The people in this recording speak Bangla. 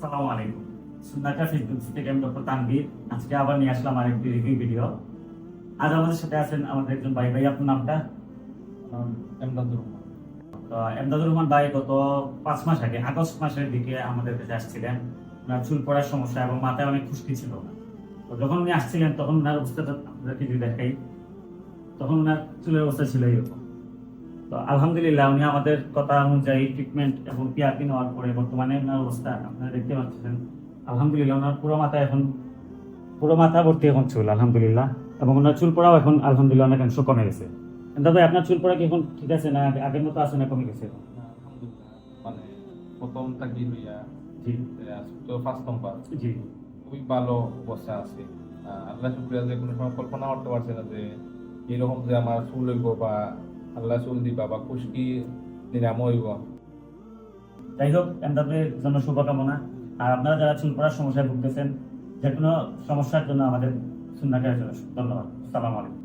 আসসালামু আলাইকুম। সুন্নাহটা ফেসবুক থেকে আমি ডক্টর তানভীর। আজকে আবার নিয়ে আসলাম আরেকটি রিভিউ ভিডিও। আজ আমাদের সাথে আছেন আমাদের একজন ভাই। আপনার নামটা? এমদাদুর রহমান। তো এমদাদুর রহমান ভাই গত 5 মাস আগে আগস্ট মাসের দিকে আমাদের কাছে আসছিলেন। ওনার চুল পড়ার সমস্যা এবং মাথায় অনেক খুশকি ছিল না। তো যখন উনি আসছিলেন তখন ওনার অবস্থাটা আপনাদেরকে যদি দেখাই, তখন ওনার চুলের অবস্থা ছিল এরকম। তো আলহামদুলিল্লাহ উনি আমাদের কথা অনুযায়ী ট্রিটমেন্ট এবং পিআরপি নেওয়ার পরে বর্তমানে ওনার অবস্থা আপনারা দেখতে পাচ্ছেন। আলহামদুলিল্লাহ ওনার পুরো মাথা ভর্তি এখন চুল আলহামদুলিল্লাহ, এবং ওনার চুল পড়াও এখন আলহামদুলিল্লাহ অনেকাংশ কমে গেছে। দাদা আপনার চুল পড়া কি এখন ঠিক আছে না আগের মতো আছে না কমে গেছে? আলহামদুলিল্লাহ, মানে প্রথম থাকি লইয়া জি তো ফার্স্ট নাম্বার জি খুবই ভালো অবস্থা আছে। আল্লাহ শুক্রিয়া যে কোনো সময় কল্পনা করতে পারছি না যে এরকম যে আমার চুল হইব বা আল্লাহ চুল দিবা বা খুশকি নিরাম হইব। যাই হোক, এমদাদের জন্য শুভকামনা। আর আপনারা যারা চুল পড়ার সমস্যায় ভুগতেছেন, যে কোনো সমস্যার জন্য আমাদের সুন্নাহকে ধন্যবাদ। আসসালামু আলাইকুম।